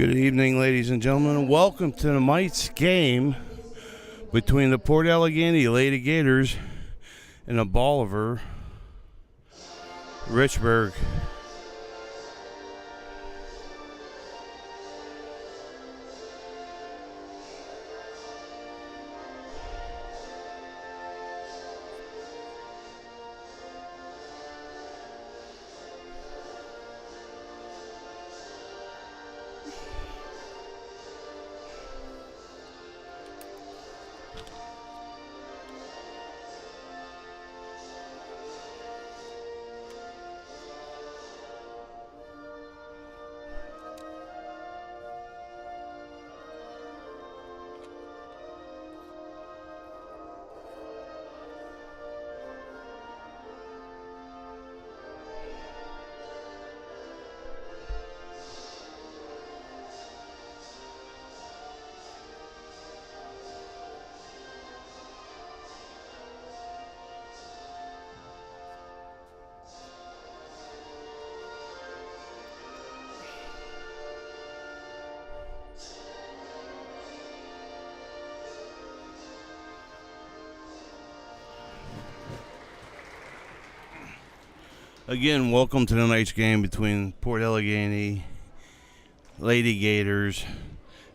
Good evening, ladies and gentlemen. Welcome to tonight's game between the Port Allegheny Lady Gators and the Bolivar Richburg. Again, welcome to tonight's game between Port Allegheny Lady Gators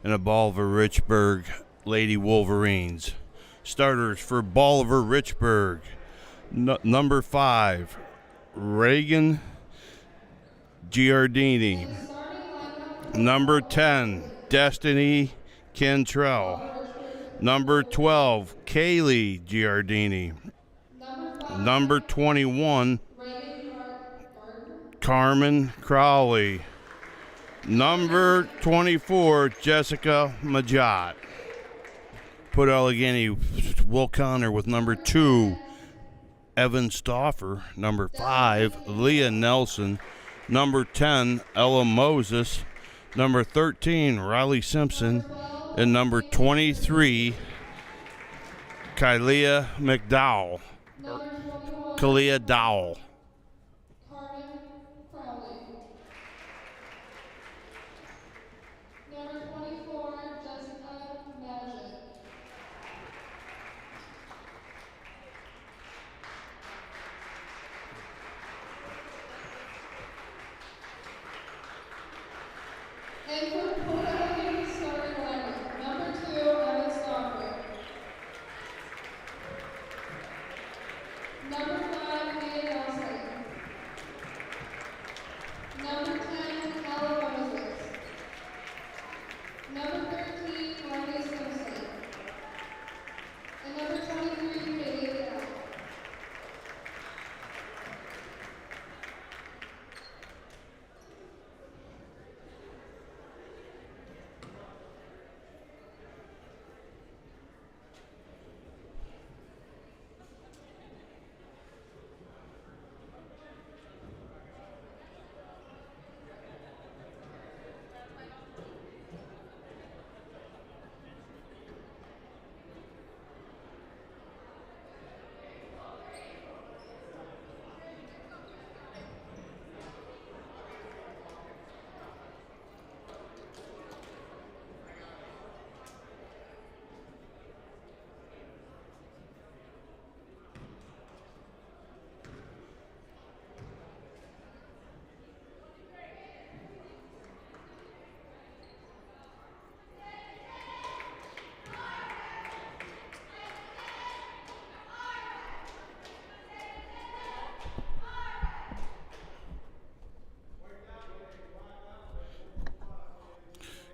and the Bolivar Richburg Lady Wolverines. Starters for Bolivar Richburg: number 5, Reagan Giardini. Number 10, Destiny Cantrell. Number 12, Kaylee Giardini. Number 21, Carmen Crowley. Number 24, Jessica Majot. Port Allegheny Will Connor with number 2, Evan Stauffer. Number 5, Leah Nelson. Number 10, Ella Moses. Number 13, Riley Simpson. And number 23, Kalia McDowell. Kalia Dowell. And for Port Allegheny starting lineup, number 2, Evan Stauffer. Number 5, Leah Nelson. Number 10, Ella Moses. Number 13, Riley Simpson. And number 23, Katie Dowell.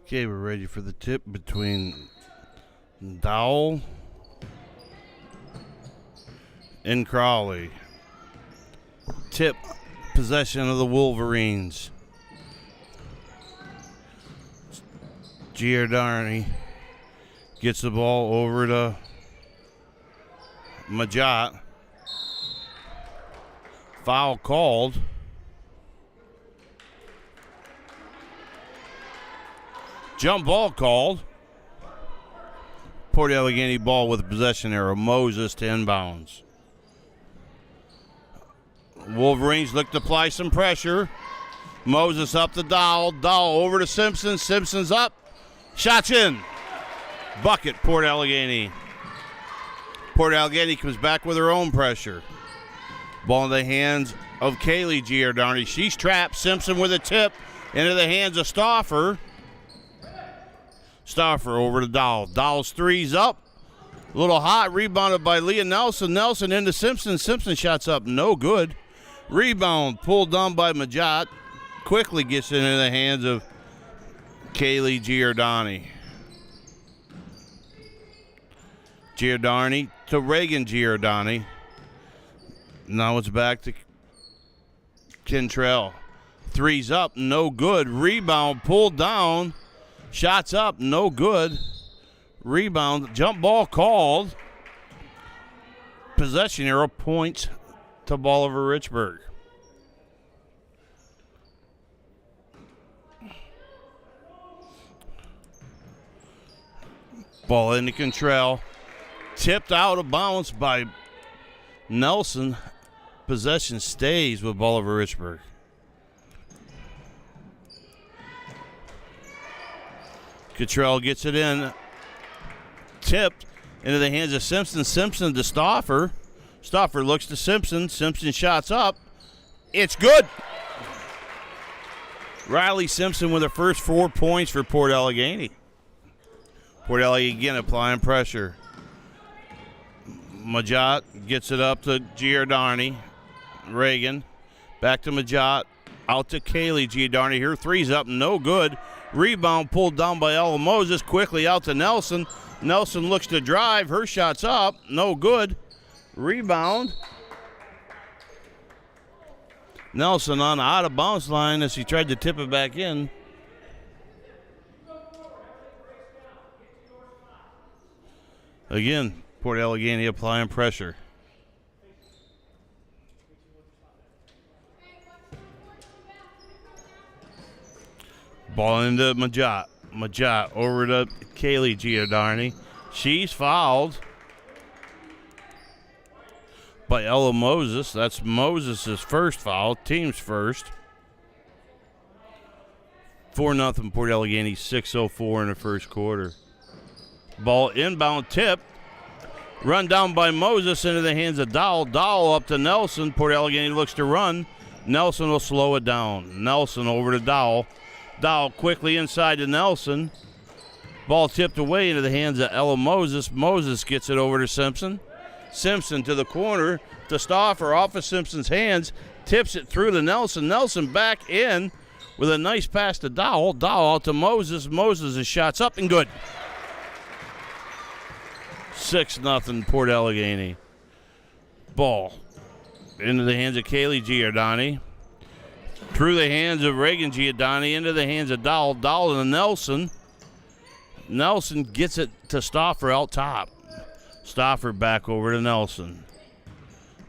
Okay, we're ready for the tip between Dowell and Crowley. Tip, possession of the Wolverines. Giordani gets the ball over to Majot. Foul called. Jump ball called. Port Allegheny ball with possession there. Moses to inbounds. Wolverines look to apply some pressure. Moses up to Dahl. Dahl over to Simpson. Simpson's up. Shots in. Bucket, Port Allegheny. Port Allegheny comes back with her own pressure. Ball in the hands of Kaylee Giordani. She's trapped. Simpson with a tip into the hands of Stauffer. Stauffer over to Dahl. Dahl's three's up. A little hot. Rebounded by Leah Nelson. Nelson into Simpson. Simpson shots up. No good. Rebound pulled down by Majot. Quickly gets into the hands of Kaylee Giordani. Giordani to Reagan Giordani. Now it's back to Kentrell. Three's up, no good. Rebound pulled down. Shots up, no good. Rebound, jump ball called. Possession arrow points to Bolivar Richburg. Ball into Kentrell. Tipped out of bounds by Nelson. Possession stays with Bolivar Richburg. Cottrell gets it in. Tipped into the hands of Simpson. Simpson to Stauffer. Stauffer looks to Simpson. Simpson shots up. It's good. Riley Simpson with her first 4 points for Port Allegheny. Port Allegheny again applying pressure. Majot gets it up to Giordani. Reagan. Back to Majot. Out to Kaylee Giordani. Her three's up. No good. Rebound pulled down by Ella Moses. Quickly out to Nelson. Nelson looks to drive. Her shot's up. No good. Rebound. Nelson on the out of bounds line as he tried to tip it back in. Again, Port Allegheny applying pressure. Ball into Majot. Majot over to Kaylee Giordani. She's fouled by Ella Moses. That's Moses' first foul, team's first. 4-0 Port Allegheny, 6:04 in the first quarter. Ball inbound tip. Run down by Moses into the hands of Dowell. Dowell up to Nelson. Port Allegheny looks to run. Nelson will slow it down. Nelson over to Dowell. Dowell quickly inside to Nelson. Ball tipped away into the hands of Ella Moses. Moses gets it over to Simpson. Simpson to the corner to Stauffer off of Simpson's hands. Tips it through to Nelson. Nelson back in with a nice pass to Dowell. Dowell out to Moses. Moses' shot's up and good. 6-0 Port Allegheny. Ball into the hands of Kaylee Giordani. Through the hands of Reagan Giordani into the hands of Dowell. Dowell to Nelson. Nelson gets it to Stauffer out top. Stauffer back over to Nelson.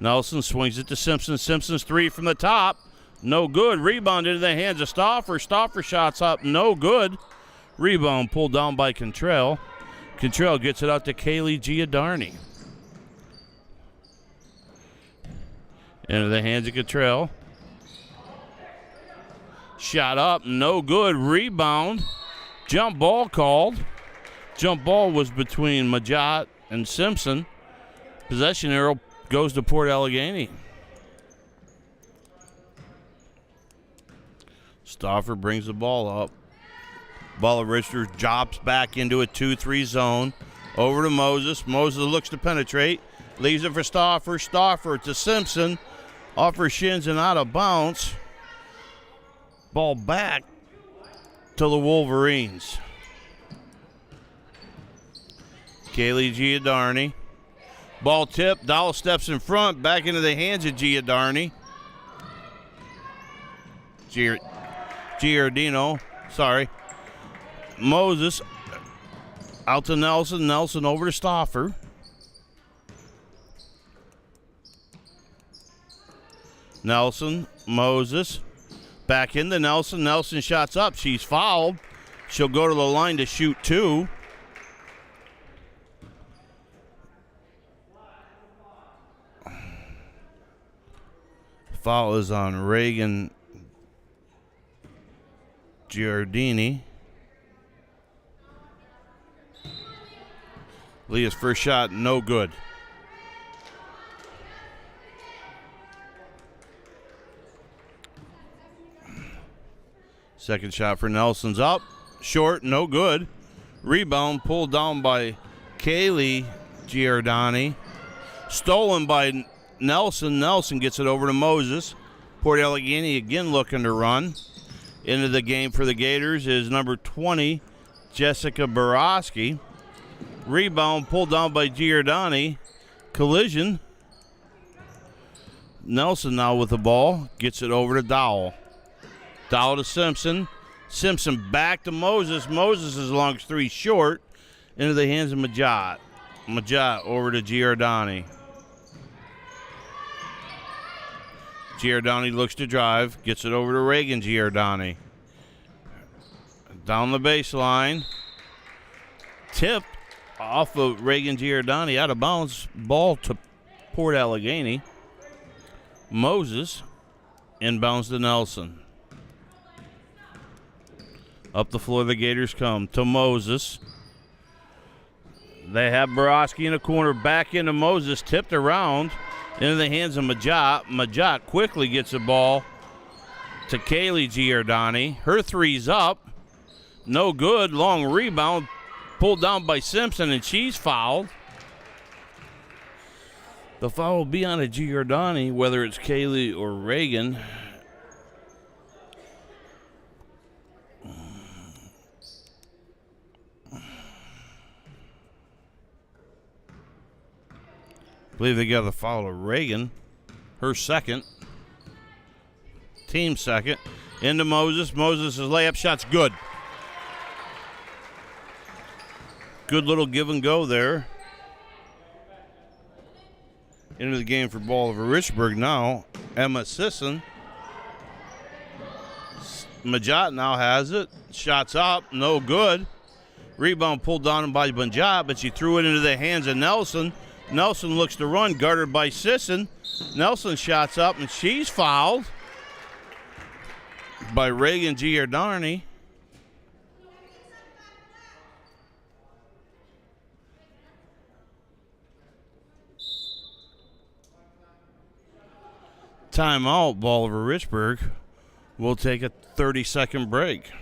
Nelson swings it to Simpson. Simpson's three from the top. No good. Rebound into the hands of Stauffer. Stauffer shots up. No good. Rebound pulled down by Contrell. Contrell gets it out to Kaylee Giordani. Into the hands of Contrell. Shot up, no good. Rebound. Jump ball called. Jump ball was between Majot and Simpson. Possession arrow goes to Port Allegheny. Stauffer brings the ball up. Ball Richards drops back into a 2-3 zone. Over to Moses. Moses looks to penetrate. Leaves it for Stauffer. Stauffer to Simpson. Off her shins and out of bounds. Ball back to the Wolverines. Kaylee Giordani. Ball tip. Dowell steps in front. Back into the hands of Giordani. Giordino. Sorry. Moses out to Nelson. Nelson over to Stauffer. Nelson. Moses. Back into Nelson. Nelson shots up. She's fouled. She'll go to the line to shoot two. Foul is on Reagan Giardini. Leah's first shot, no good. Second shot for Nelson's up. Short, no good. Rebound pulled down by Kaylee Giordani. Stolen by Nelson. Nelson gets it over to Moses. Port Allegheny again looking to run. Into the game for the Gators is number 20, Jessica Borowski. Rebound pulled down by Giordani. Collision. Nelson now with the ball. Gets it over to Dowell. Dowell to Simpson. Simpson back to Moses. Moses is long three short. Into the hands of Majot. Majot over to Giordani. Giordani looks to drive. Gets it over to Reagan Giordani. Down the baseline. Tipped off of Reagan Giordani. Out of bounds. Ball to Port Allegheny. Moses inbounds to Nelson. Up the floor the Gators come to Moses. They have Borowski in the corner. Back into Moses. Tipped around. Into the hands of Majot. Majot quickly gets the ball to Kaylee Giordani. Her three's up. No good. Long rebound. Pulled down by Simpson, and she's fouled. The foul will be on a Giordani, whether it's Kaylee or Reagan. I believe they got the foul of Reagan. Her second. Team second. Into Moses. Moses' layup shot's good. Good little give and go there. Into the game for Bolivar Richburg now. Emma Sisson. Majot now has it. Shots up. No good. Rebound pulled down by Majot, but she threw it into the hands of Nelson. Nelson looks to run, guarded by Sisson. Nelson shots up, and she's fouled by Reagan Giordani. Timeout, Bolivar Richburg. We'll take a 30-second break.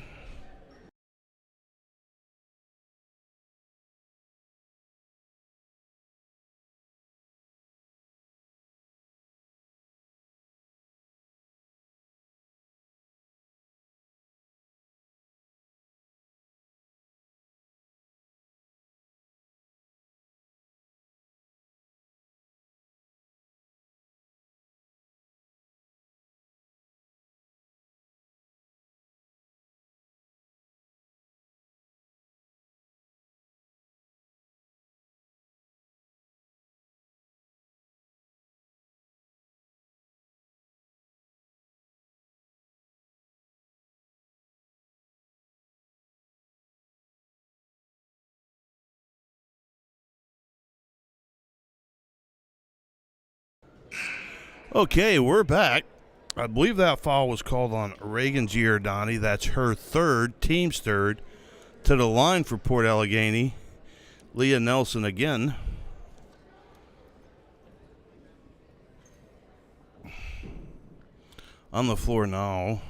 Okay, we're back. I believe that foul was called on Reagan Giordani. That's her third, team's third. To the line for Port Allegheny, Leah Nelson again. On the floor now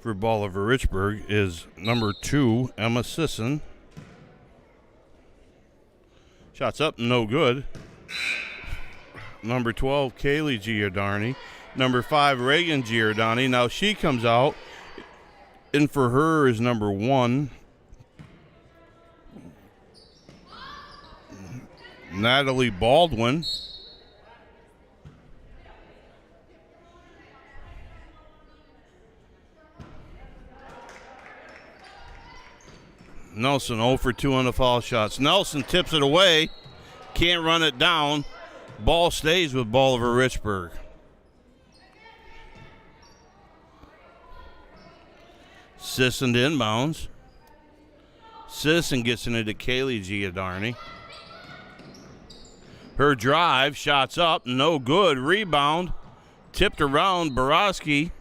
for Bolivar Richburg is number 2, Emma Sisson. Shots up, no good. Number 12, Kaylee Giordani. Number 5, Reagan Giordani. Now she comes out. And for her is number 1, Natalie Baldwin. Nelson 0 for 2 on the foul shots. Nelson tips it away. Can't run it down. Ball stays with Bolivar Richburg. Sisson to inbounds. Sisson gets into Kaylee Giordani. Her drive, shots up, no good. Rebound, tipped around. Borowski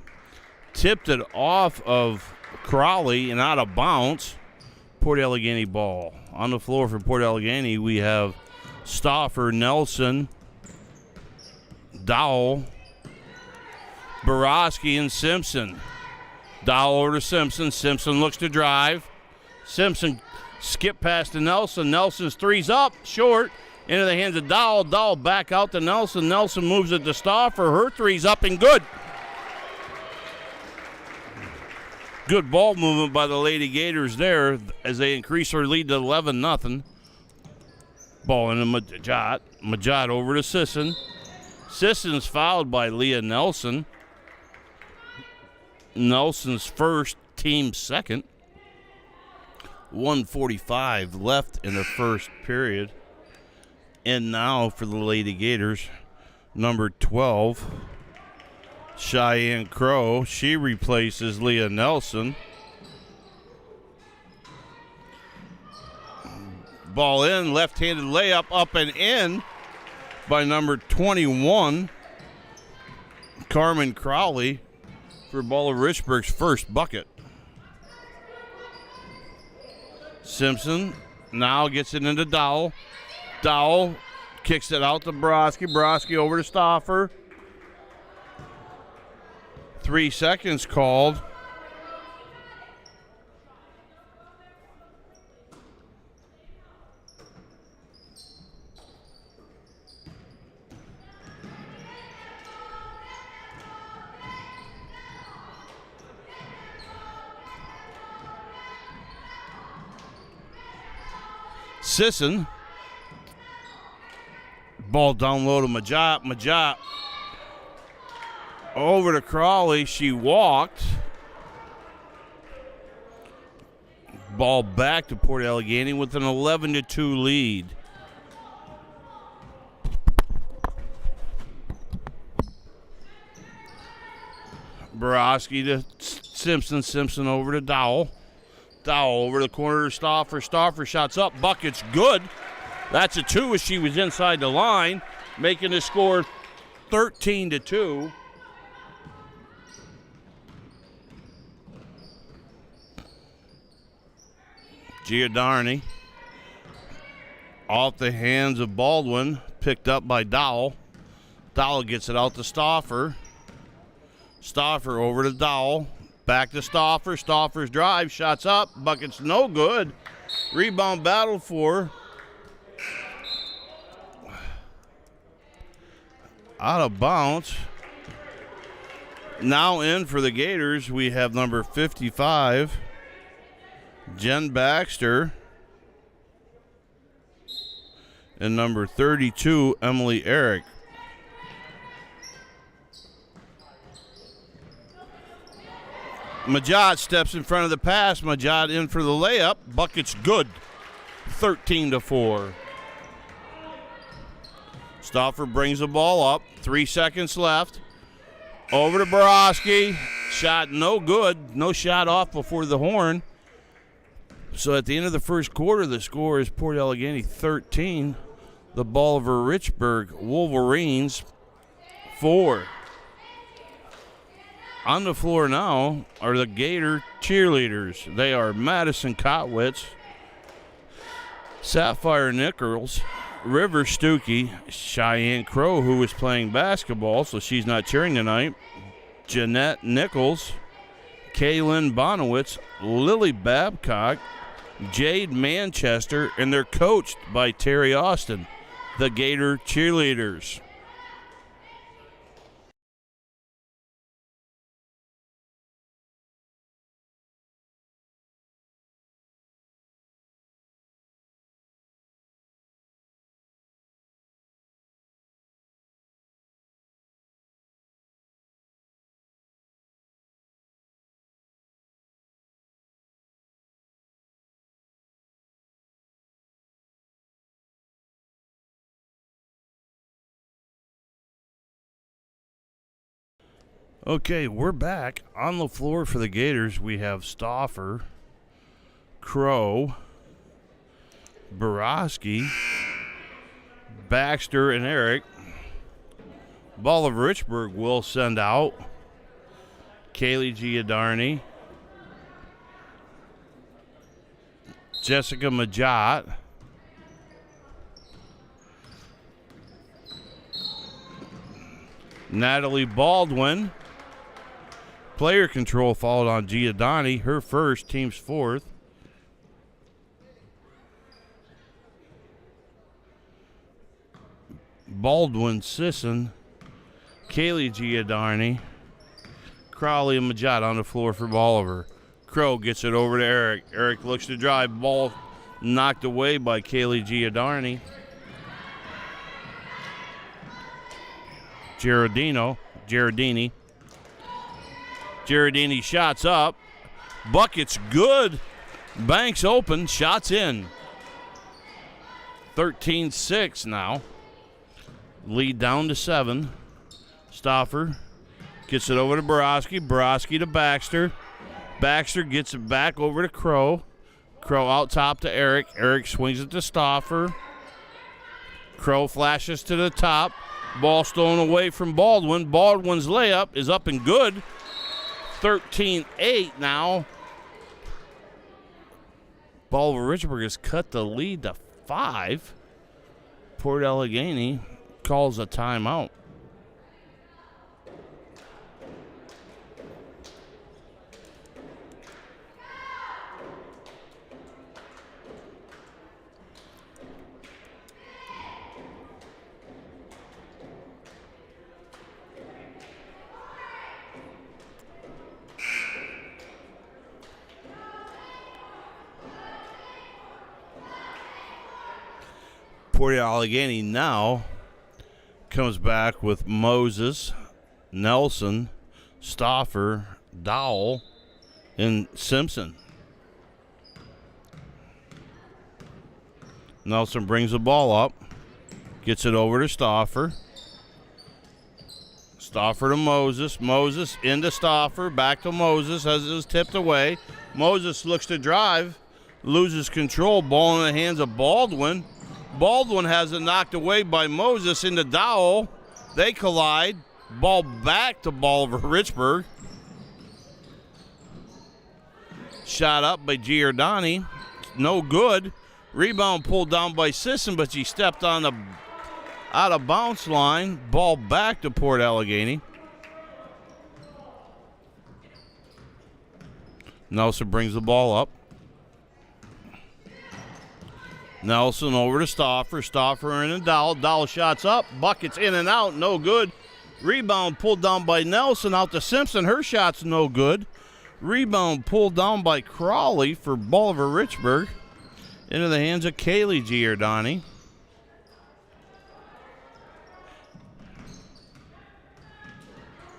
tipped it off of Crowley and out of bounds. Port Allegheny ball. On the floor for Port Allegheny, we have Stauffer, Nelson, Dowell, Borowski, and Simpson. Dowell over to Simpson. Simpson looks to drive. Simpson skip past to Nelson. Nelson's three's up, short, into the hands of Dowell. Dowell back out to Nelson. Nelson moves it to Stauffer. Her three's up and good. Good ball movement by the Lady Gators there as they increase their lead to 11-0. Ball into Majot. Majot over to Sisson. Sisson's fouled by Leah Nelson. Nelson's first, team second. 1:45 left in the first period. And now for the Lady Gators, number 12, Cheyenne Crow. She replaces Leah Nelson. Ball in, left-handed layup up and in by number 21, Carmen Crowley, for Bolivar Richburg's first bucket. Simpson now gets it into Dowell. Dowell kicks it out to Borowski. Borowski over to Stauffer. 3 seconds called. Sisson. Ball down low to Majot. Majot over to Crawley. She walked. Ball back to Port Allegheny with an 11-2 lead. Borowski to Simpson. Simpson over to Dowell. Dowell over the corner to Stauffer. Stauffer shots up. Bucket's good. That's a two as she was inside the line, making the score 13-2. Giardarni off the hands of Baldwin, picked up by Dowell. Dowell gets it out to Stauffer. Stauffer over to Dowell. Back to Stauffer. Stauffer's drive. Shots up. Bucket's no good. Rebound battle for. Out of bounds. Now in for the Gators, we have number 55, Jen Baxter, and number 32, Emily Eric. Majot steps in front of the pass. Majot in for the layup. Bucket's good. 13-4. Stauffer brings the ball up. 3 seconds left. Over to Borowski. Shot no good. No shot off before the horn. So at the end of the first quarter, the score is Port Allegheny 13. The Bolivar Richburg Wolverines 4. On the floor now are the Gator cheerleaders. They are Madison Kotwitz, Sapphire Nichols, River Stuckey, Cheyenne Crow, who is playing basketball, so she's not cheering tonight, Jeanette Nichols, Kaylin Bonowitz, Lily Babcock, Jade Manchester, and they're coached by Terry Austin, the Gator cheerleaders. Okay, we're back. On the floor for the Gators, we have Stauffer, Crow, Borowski, Baxter, and Eric. Bolivar Richburg will send out Kaylee Giardarni, Jessica Majot. Natalie Baldwin. Player control followed on Giordani. Her first, team's fourth. Baldwin, Sisson, Kaylee Giordani, Crowley and Majot on the floor for Bolivar. Crow gets it over to Eric. Eric looks to drive. Ball knocked away by Kaylee Giordani. Giardini. Giardini shots up. Bucket's good. Banks open. Shots in. 13-6 now. Lead down to 7. Stauffer gets it over to Borowski. Borowski to Baxter. Baxter gets it back over to Crow. Crow out top to Eric. Eric swings it to Stauffer. Crow flashes to the top. Ball stolen away from Baldwin. Baldwin's layup is up and good. 13-8 now. Bolivar Richburg has cut the lead to 5. Port Allegheny calls a timeout. Port Allegheny now comes back with Moses, Nelson, Stauffer, Dowell, and Simpson. Nelson brings the ball up, gets it over to Stauffer. Stauffer to Moses. Moses into Stauffer, back to Moses as it was tipped away. Moses looks to drive, loses control, ball in the hands of Baldwin. Baldwin has it knocked away by Moses into Dowell. They collide. Ball back to Bolivar Richburg. Shot up by Giordani. No good. Rebound pulled down by Sisson, but she stepped on the out of bounce line. Ball back to Port Allegheny. Nelson brings the ball up. Nelson over to Stauffer. Stauffer in and Dowell. Dowell shots up. Buckets in and out. No good. Rebound pulled down by Nelson out to Simpson. Her shot's no good. Rebound pulled down by Crawley for Bolivar Richburg. Into the hands of Kaylee Giordani.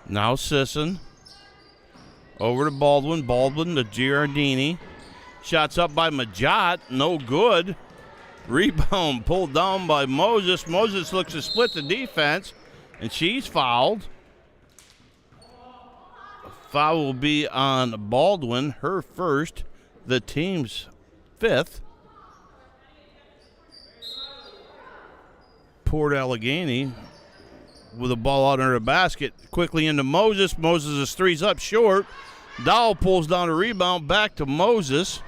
Now Sisson. Over to Baldwin. Baldwin to Giardini. Shots up by Majot. No good. Rebound pulled down by Moses. Moses looks to split the defense, and she's fouled. A foul will be on Baldwin, her first, the team's 5th. Port Allegheny with the ball out under the basket. Quickly into Moses. Moses' three's up short. Dowell pulls down a rebound back to Moses.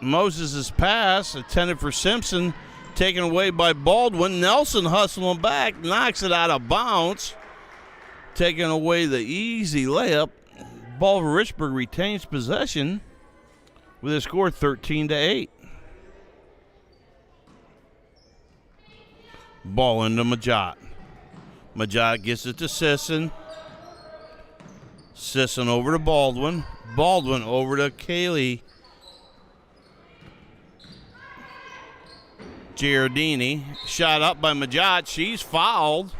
Moses' pass intended for Simpson, taken away by Baldwin. Nelson hustling back, knocks it out of bounds, taking away the easy layup. Bolivar Richburg retains possession with a score 13-8. Ball into Majot. Majot gets it to Sisson. Sisson over to Baldwin. Baldwin over to Kaylee Giardini. Shot up by Majot. She's fouled.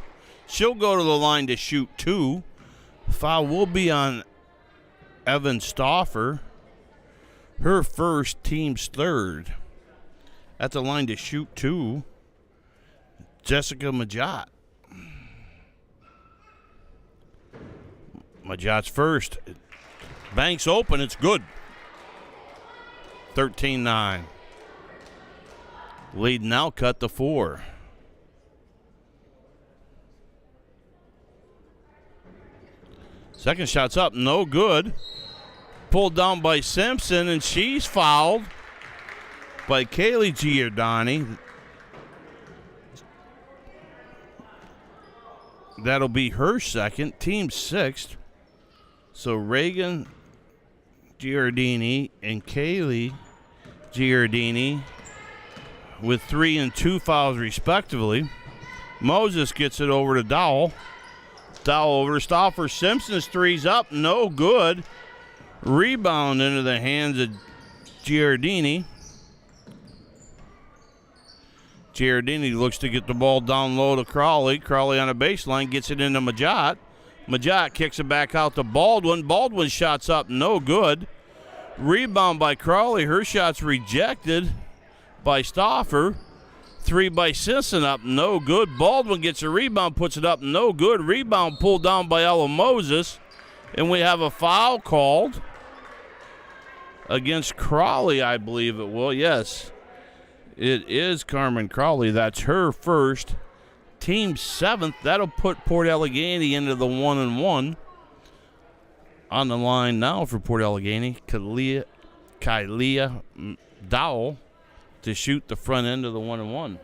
She'll go to the line to shoot 2. Foul will be on Evan Stauffer. Her first, team's 3rd. At the line to shoot 2. Jessica Majot. Majot's first. Banks open. It's good. 13-9. Lead now cut to 4. Second shot's up. No good. pulled down by Simpson, and she's fouled by Kaylee Giordani. That'll be her second, team sixth. So Reagan Giordini and Kaylee Giordini with 3 and 2 fouls respectively. Moses gets it over to Dowell. Dowell over to Stauffer. Simpson's three's up, no good. Rebound into the hands of Giordini. Giordini looks to get the ball down low to Crawley. Crawley on a baseline, gets it into Majot. Majot kicks it back out to Baldwin. Baldwin's shot's up, no good. Rebound by Crawley. Her shot's rejected by Stauffer. 3 by Simpson up, no good. Baldwin gets a rebound, puts it up, no good. Rebound pulled down by Ella Moses. And we have a foul called against Crawley, I believe it will. Yes, it is Carmen Crawley. That's her first. Team 7th. That'll put Port Allegheny into the 1-1. On the line now for Port Allegheny, Kylia Dowell to shoot the front end of the 1-1.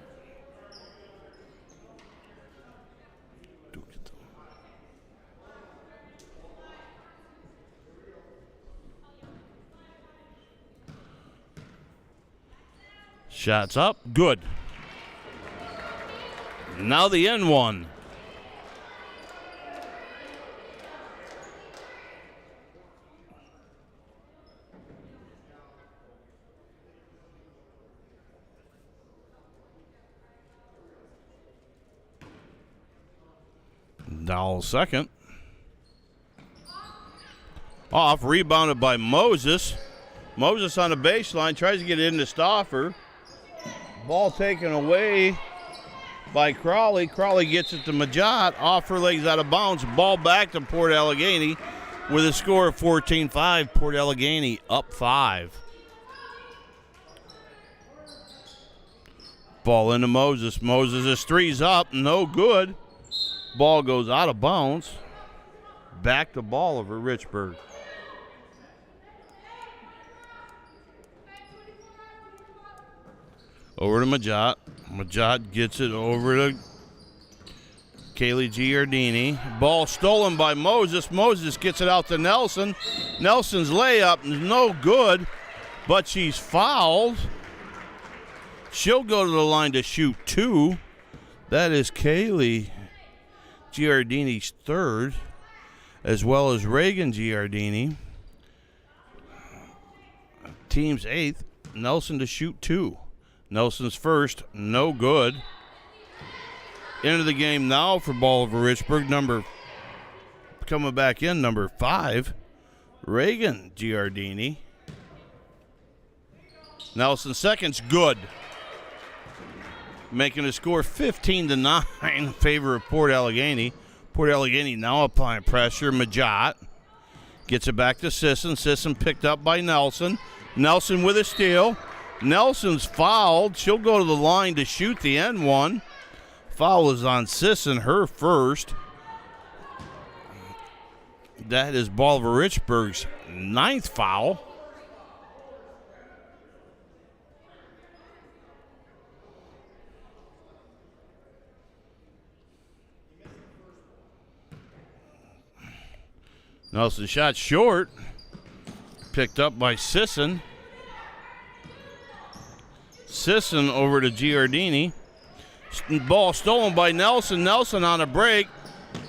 Shots up, good. Now the N1. Dowell second. Off, rebounded by Moses. Moses on the baseline, tries to get it into Stauffer. Ball taken away by Crawley. Crawley gets it to Majot. Off her legs, out of bounds. Ball back to Port Allegheny with a score of 14-5. Port Allegheny up 5. Ball into Moses. Moses' three's up, no good. Ball goes out of bounds. Back to Bolivar Richburg. Over to Majot. Majot gets it over to Kaylee Giordini. Ball stolen by Moses. Moses gets it out to Nelson. Nelson's layup is no good, but she's fouled. She'll go to the line to shoot 2. That is Kaylee Giordini's third, as well as Reagan Giordini. Team's 8th. Nelson to shoot 2. Nelson's first, no good. Into the game now for Bolivar Richburg. Coming back in, number 5, Reagan Giordini. Nelson second's good. Making the score 15-9 in favor of Port Allegheny. Port Allegheny now applying pressure. Majot gets it back to Sisson. Sisson picked up by Nelson. Nelson with a steal. Nelson's fouled. She'll go to the line to shoot the N1. Foul is on Sisson, her first. That is Bolivar Richburg's 9th foul. Nelson shot short. Picked up by Sisson. Sisson over to Giordini. Ball stolen by Nelson. Nelson on a break.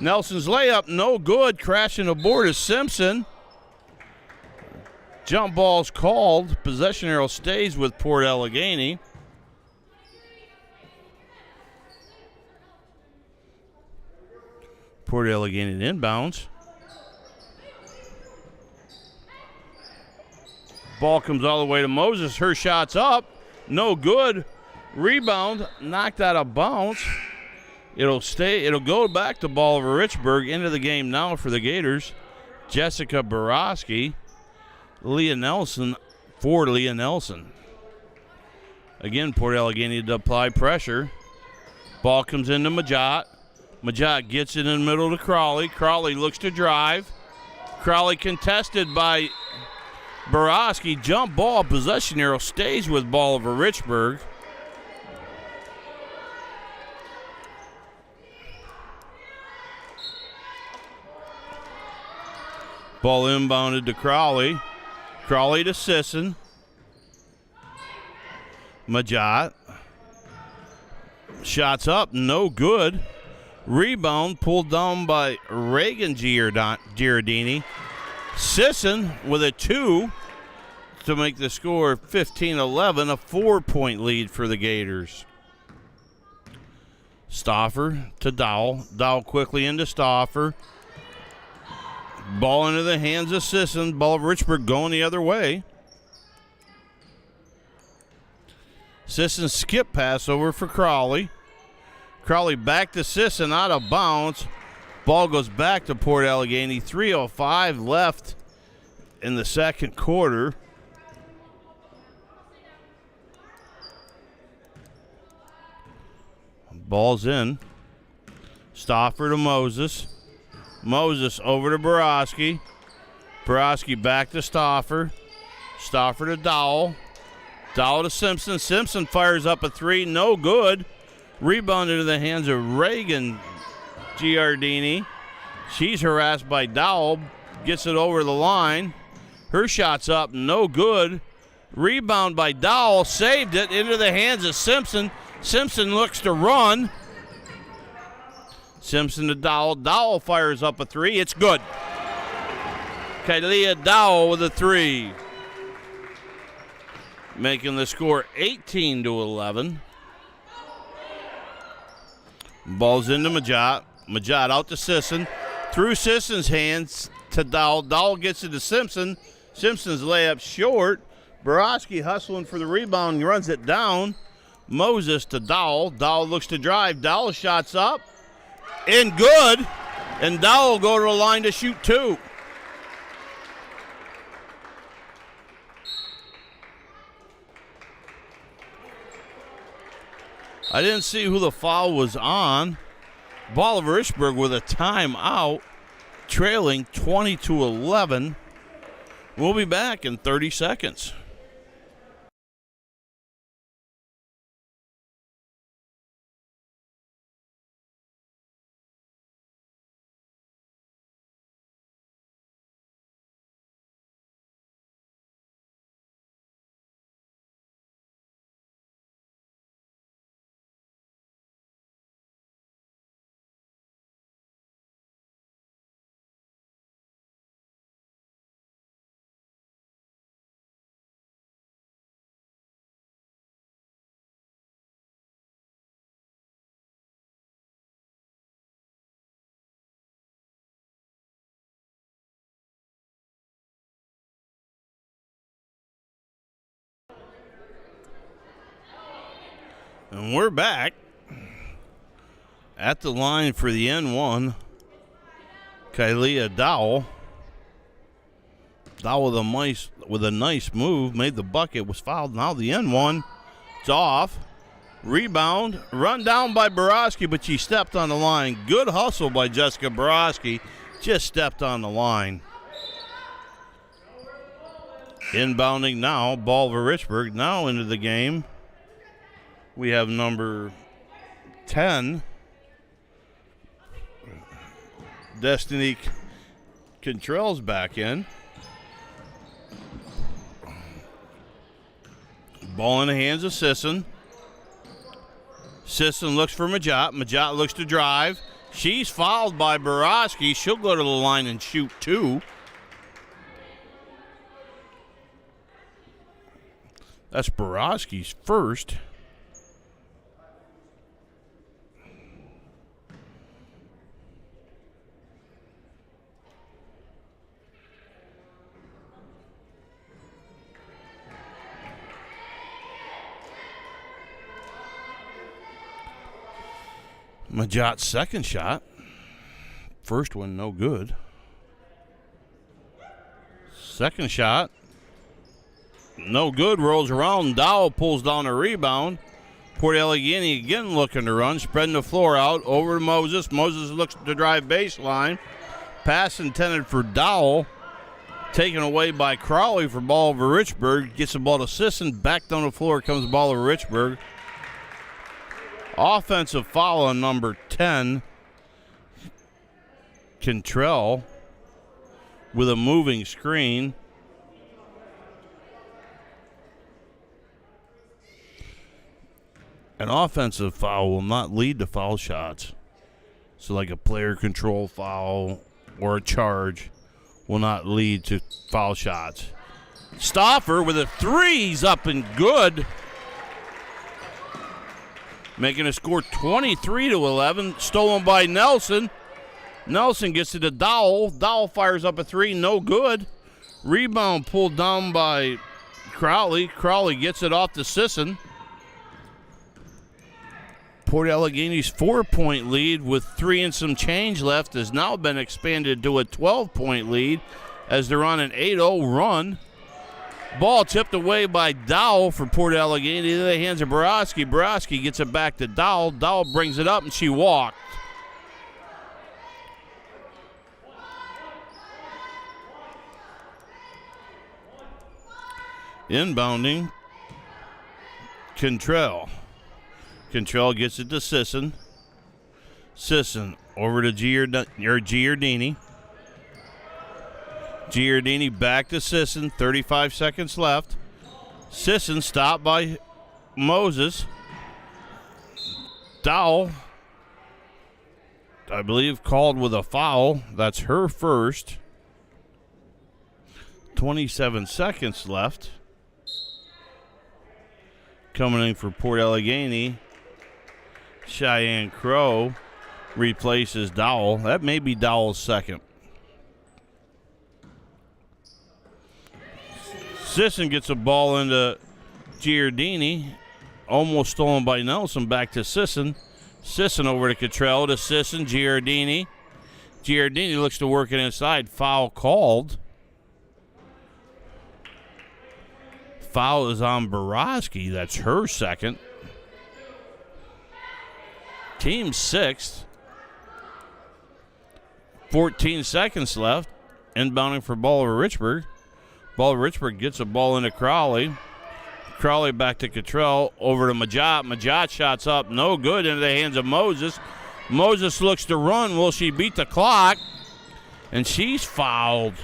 Nelson's layup, no good. Crashing aboard is Simpson. Jump ball's called. Possession arrow stays with Port Allegheny. Port Allegheny inbounds. Ball comes all the way to Moses. Her shot's up. No good. Rebound knocked out of bounds. It'll go back to Bolivar Richburg. Into the game now for the Gators. Jessica Borowski. Leah Nelson for Leah Nelson. Again, Port Allegheny to apply pressure. Ball comes into Majot. Majot gets it in the middle to Crawley. Crawley looks to drive. Crawley contested by Borowski, jump ball, possession arrow stays with Bolivar Richburg. Ball inbounded to Crowley. Crowley to Sisson. Majot. Shots up, no good. Rebound pulled down by Reagan Giardini. Sisson with a 2 to make the score 15-11, a 4-point lead for the Gators. Stauffer to Dowell. Dowell quickly into Stauffer. Ball into the hands of Sisson. Ball of Richburg going the other way. Sisson skip pass over for Crowley. Crowley back to Sisson, out of bounds. Ball goes back to Port Allegany. 3:05 left in the second quarter. Ball's in. Stauffer to Moses. Moses over to Borowski. Borowski back to Stauffer. Stauffer to Dowell. Dowell to Simpson. Simpson fires up a 3. No good. Rebound into the hands of Reagan Giardini. She's harassed by Dowell. Gets it over the line. Her shot's up. No good. Rebound by Dowell. Saved it into the hands of Simpson. Simpson looks to run. Simpson to Dowell. Dowell fires up a 3. It's good. Kalia Dowell with a 3. Making the score 18-11. Ball's into Majot. Majot out to Sisson. Through Sisson's hands to Dowell. Dowell gets it to Simpson. Simpson's layup short. Borowski hustling for the rebound. He runs it down. Moses to Dowell. Dowell looks to drive. Dowell shots up. And good. And Dowell will go to the line to shoot 2. I didn't see who the foul was on. Bolivar Richburg with a timeout, trailing 20-11. We'll be back in 30 seconds. And we're back at the line for the N1. Kalia Dowell. Dowell with a nice move, made the bucket, was fouled. Now the N1, it's off. Rebound, run down by Borowski, but she stepped on the line. Good hustle by Jessica Borowski, just stepped on the line. Inbounding now, Bolivar Richburg now into the game. We have number 10, Destiny Contrell's back in. Ball in the hands of Sisson. Sisson looks for Majot. Majot looks to drive. She's fouled by Borowski. She'll go to the line and shoot 2. That's Borowski's first. Majot's second shot. First one, no good. Second shot, no good. Rolls around. Dowell pulls down a rebound. Port Allegany again looking to run, spreading the floor out over to Moses. Moses looks to drive baseline. Pass intended for Dowell. Taken away by Crowley for Bolivar Richburg. Gets the ball to Sisson. Back down the floor comes Bolivar Richburg. Offensive foul on number 10. Cantrell with a moving screen. An offensive foul will not lead to foul shots. So like a player control foul or a charge will not lead to foul shots. Stauffer with a threes up and good. Making a score 23-11. Stolen by Nelson. Nelson gets it to Dowell. Dowell fires up a three, no good. Rebound pulled down by Crowley. Crowley gets it off to Sisson. Port Allegheny's 4-point lead with 3 and some change left has now been expanded to a 12-point lead as they're on an 8-0 run. Ball tipped away by Dowell for Port Allegheny. Into the hands of Borowski. Borowski gets it back to Dowell. Dowell brings it up and she walked. Inbounding, Cantrell. Cantrell gets it to Sisson. Sisson over to Giardini. Giardini back to Sisson. 35 seconds left. Sisson stopped by Moses. Dowell, I believe, called with a foul. That's her first. 27 seconds left. Coming in for Port Allegheny, Cheyenne Crow replaces Dowell. That may be Dowell's second. Sisson gets a ball into Giardini. Almost stolen by Nelson. Back to Sisson. Sisson over to Cottrell to Sisson. Giardini. Giardini looks to work it inside. Foul called. Foul is on Borowski. That's her second. Team sixth. 14 seconds left. Inbounding for Bolivar Richburg. Bolivar Richburg gets a ball into Crowley. Crowley back to Cottrell. Over to Majot. Majot shots up. No good. Into the hands of Moses. Moses looks to run. Will she beat the clock? And she's fouled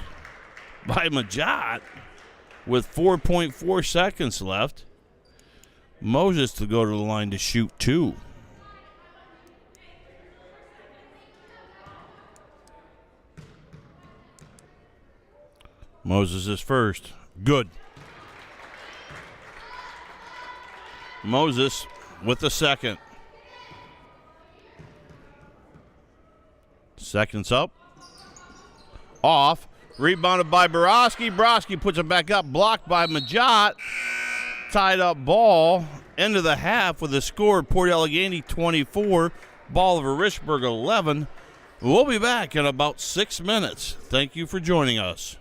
by Majot with 4.4 seconds left. Moses to go to the line to shoot two. Moses is first. Good. Moses with the second. Seconds up. Off. Rebounded by Borowski. Borowski puts it back up. Blocked by Majot. Tied up ball. End of the half with a score. Port Allegheny 24. Bolivar Richburg 11. We'll be back in about 6 minutes. Thank you for joining us.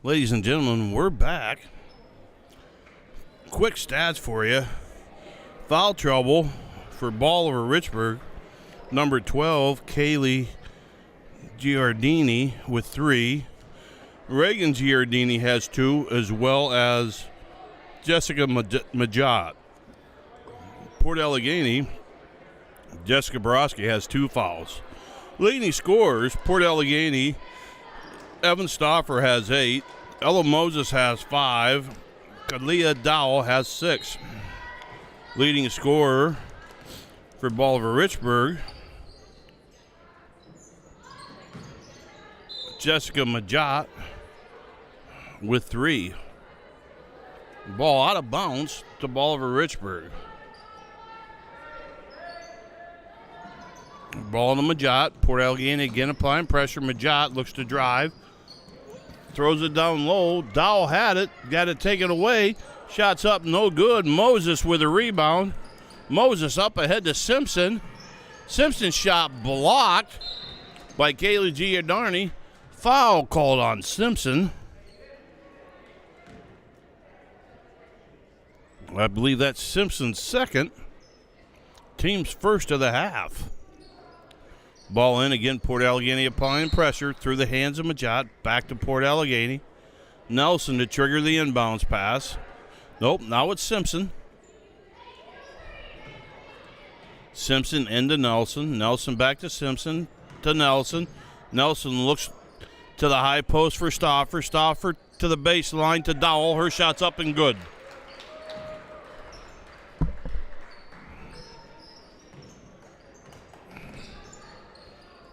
Ladies and gentlemen, we're back. Quick stats for you. Foul trouble for Bolivar Richburg. Number 12, Kaylee Giardini with 3. Reagan Giardini has 2, as well as Jessica Majot. Port Allegheny, Jessica Borowski has 2 fouls. Leading scorers, Port Allegheny, Evan Stauffer has 8. Ella Moses has 5. Kalia Dowell has 6. Leading scorer for Bolivar Richburg, Jessica Majot with 3. Ball out of bounds to Bolivar Richburg. Ball to Majot. Port Allegheny again applying pressure. Majot looks to drive. Throws it down low. Dowell had it. Got it taken away. Shots up, no good. Moses with a rebound. Moses up ahead to Simpson. Simpson's shot blocked by Kaylee Giardini. Foul called on Simpson. I believe that's Simpson's second. Team's first of the half. Ball in again. Port Allegheny applying pressure through the hands of Majot. Back to Port Allegheny. Nelson to trigger the inbounds pass. Nope, now it's Simpson. Simpson into Nelson. Nelson back to Simpson to Nelson. Nelson looks to the high post for Stauffer. Stauffer to the baseline to Dowell. Her shot's up and good.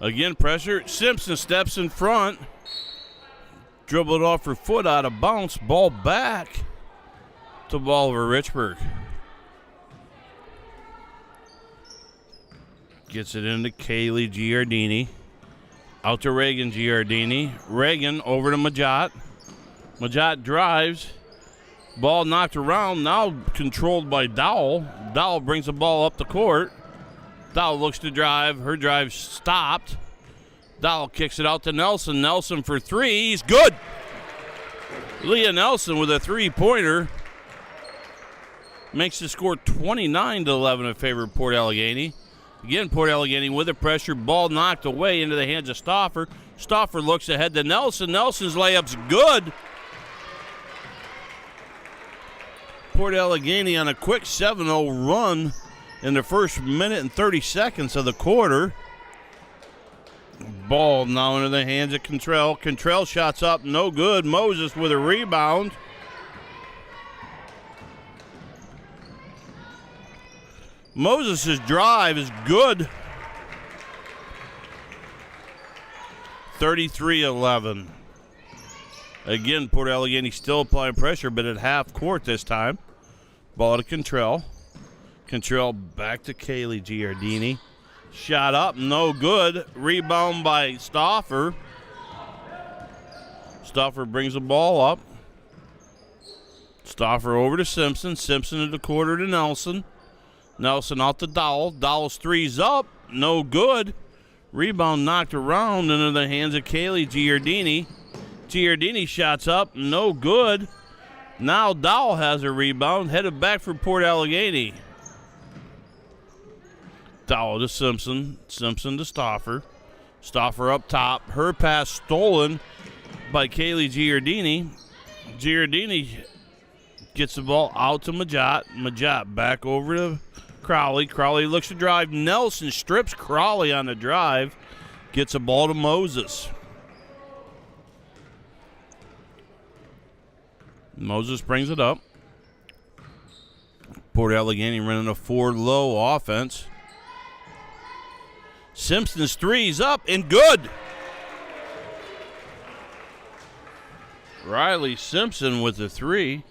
Again, pressure. Simpson steps in front. Dribbled off her foot out of bounds. Ball back to Bolivar Richburg. Gets it into Kaylee Giardini. Out to Reagan Giardini. Reagan over to Majot. Majot drives. Ball knocked around. Now controlled by Dowell. Dowell brings the ball up the court. Dowell looks to drive. Her drive stopped. Dowell kicks it out to Nelson. Nelson for 3. He's good. Leah Nelson with a 3-pointer. Makes the score 29-11 in favor of Port Allegheny. Again, Port Allegheny with the pressure. Ball knocked away into the hands of Stauffer. Stauffer looks ahead to Nelson. Nelson's layup's good. Port Allegheny on a quick 7-0 run in the first minute and 30 seconds of the quarter. Ball now into the hands of Cantrell. Cantrell shots up, no good. Moses with a rebound. Moses' drive is good. 33-11. Again, Port Allegheny still applying pressure, but at half court this time. Ball to Cantrell. Cantrell back to Kaylee Giardini. Shot up, no good. Rebound by Stauffer. Stauffer brings the ball up. Stauffer over to Simpson. Simpson in the quarter to Nelson. Nelson out to Dowell. Dowell's 3's up, no good. Rebound knocked around into the hands of Kaylee Giardini. Giardini shots up, no good. Now Dowell has a rebound, headed back for Port Allegheny. Dowell to Simpson. Simpson to Stauffer. Stauffer up top. Her pass stolen by Kaylee Giardini. Giardini gets the ball out to Majot. Majot back over to Crowley. Crowley looks to drive. Nelson strips Crowley on the drive. Gets the ball to Moses. Moses brings it up. Port Allegheny running a 4-low offense. Simpson's 3's up and good. Riley Simpson with the 3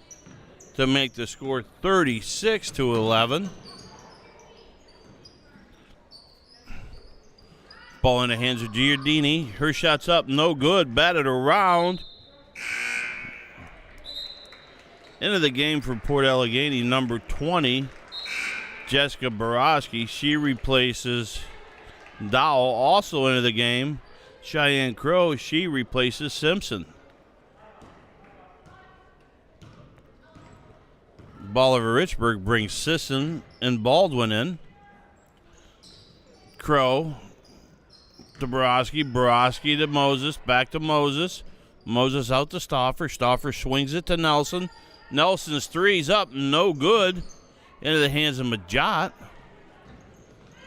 to make the score 36-11. Ball in the hands of Giardini. Her shot's up, no good. Batted around. Into the game for Port Allegheny, number 20, Jessica Borowski. She replaces Dowell. Also into the game, Cheyenne Crow. She replaces Simpson. Bolivar Richburg brings Sisson and Baldwin in. Crow to Borowski. Borowski to Moses. Back to Moses. Moses out to Stauffer. Stauffer swings it to Nelson. Nelson's three's up. No good. Into the hands of Majot.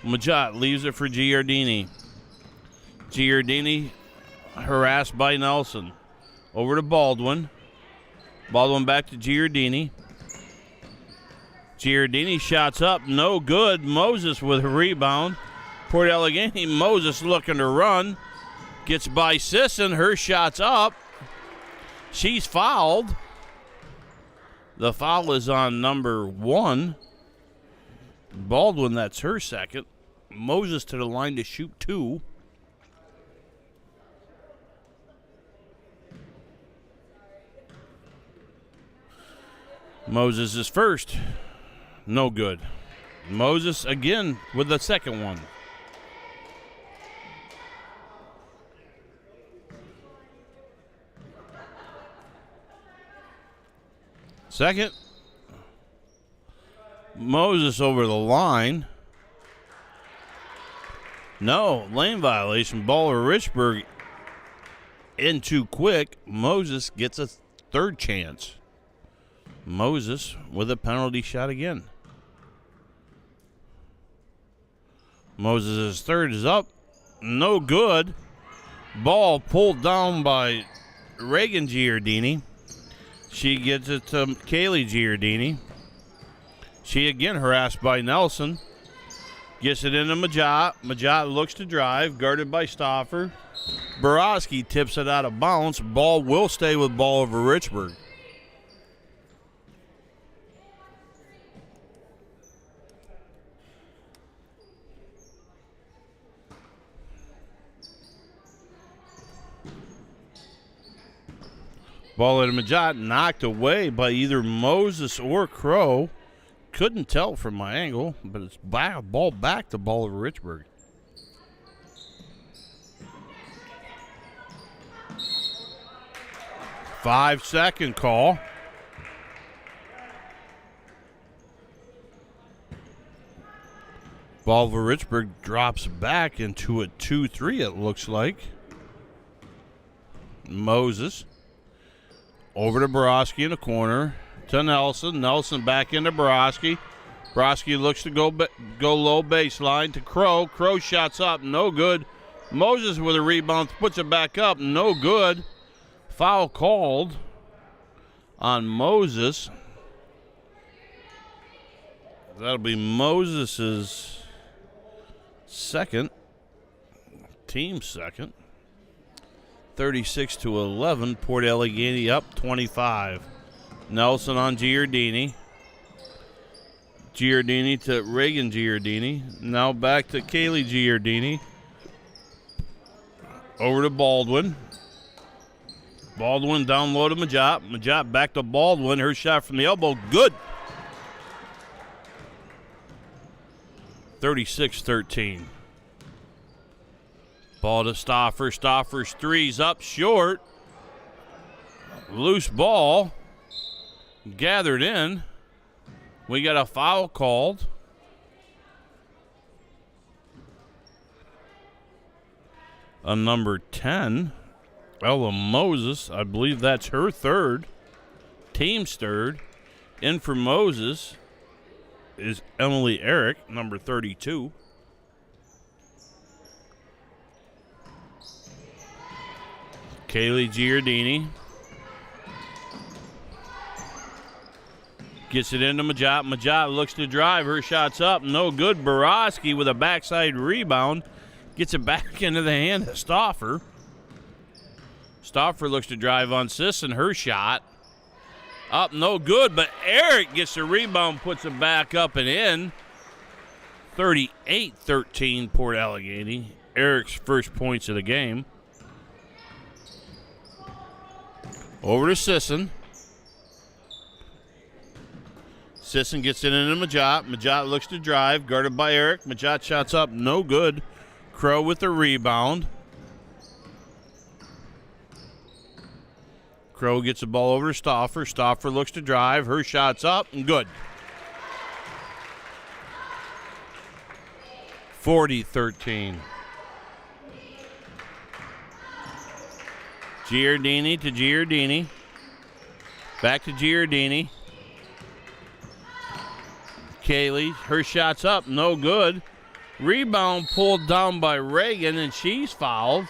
Majot leaves it for Giardini. Giardini harassed by Nelson. Over to Baldwin. Baldwin back to Giardini. Giardini shots up. No good. Moses with a rebound. Port Allegheny. Moses looking to run. Gets by Sisson. Her shot's up. She's fouled. The foul is on number 1. Baldwin, that's her second. Moses to the line to shoot 2. Moses is first. No good. Moses again with the second one. Second. Moses over the line. No, lane violation. Bolivar Richburg in too quick. Moses gets a third chance. Moses with a penalty shot again. Moses' third is up. No good. Ball pulled down by Reagan Giardini. She gets it to Kaylee Giardini. She again harassed by Nelson. Gets it into Majot. Majot looks to drive, guarded by Stauffer. Borowski tips it out of bounds. Ball will stay with Bolivar Richburg. Ball at Majot, knocked away by either Moses or Crow. Couldn't tell from my angle, but it's ball back to Bolivar Richburg. Five-second call. Bolivar Richburg drops back into a 2-3, it looks like. Moses. Over to Borowski in the corner. To Nelson. Nelson back into Borowski. Borowski looks to go low baseline to Crow. Crow shots up. No good. Moses with a rebound. Puts it back up. No good. Foul called on Moses. That'll be Moses' second. Team second. 36-11. Port Allegheny up 25. Nelson on Giardini. Giardini to Reagan Giardini. Now back to Kaylee Giardini. Over to Baldwin. Baldwin down low to Majot. Majot back to Baldwin. Her shot from the elbow. Good. 36-13. Ball to Stauffer. Stauffer's three's up short. Loose ball. Gathered in. We got a foul called. On number 10, Ella Moses. I believe that's her third. Team's third. In for Moses is Emily Eric, number 32. Kaylee Giardini. Gets it into Majot. Majot looks to drive. Her shot's up. No good. Borowski with a backside rebound. Gets it back into the hand of Stauffer. Stauffer looks to drive on Sisson. Her shot. Up, no good. But Eric gets the rebound, puts it back up and in. 38-13 Port Allegheny. Eric's first points of the game. Over to Sisson. Sisson gets it into Majot. Majot looks to drive, guarded by Eric. Majot shots up, no good. Crow with the rebound. Crow gets the ball over to Stauffer. Stauffer looks to drive. Her shot's up and good. 40-13. Giardini to Giardini. Back to Giardini. Kaylee, her shot's up, no good. Rebound pulled down by Reagan, and she's fouled.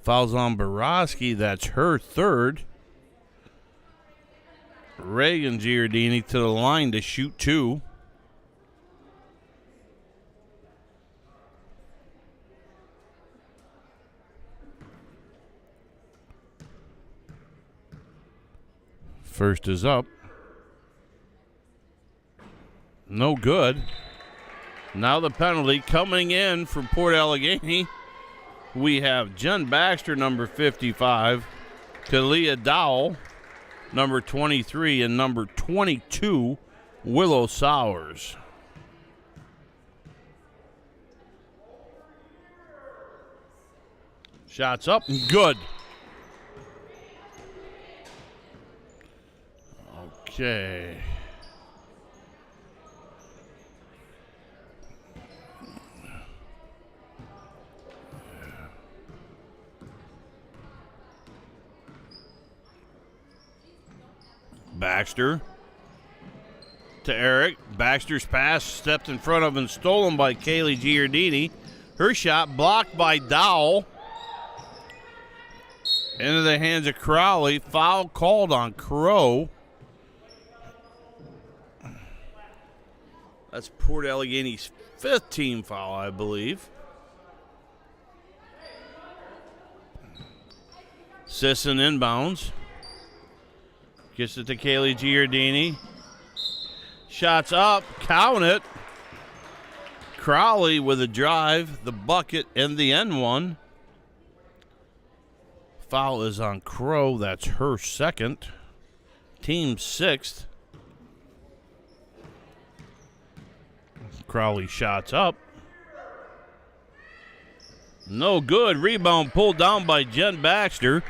Fouls on Borowski, that's her third. Reagan Giardini to the line to shoot 2. First is up. No good. Now the penalty coming in from Port Allegheny. We have Jen Baxter, number 55, Kalia Dowell, number 23, and number 22, Willow Sowers. Shots up and good. Okay. Baxter to Eric. Baxter's pass stepped in front of and stolen by Kaylee Giardini. Her shot blocked by Dowell. Into the hands of Crowley. Foul called on Crow. That's Port Allegheny's 5th team foul, I believe. Sisson inbounds. Gets it to Kaylee Giardini. Shots up, count it. Crowley with a drive, the bucket, and the end one. Foul is on Crow, that's her 2nd. Team 6th. Crowley shots up. No good. Rebound pulled down by Jen Baxter.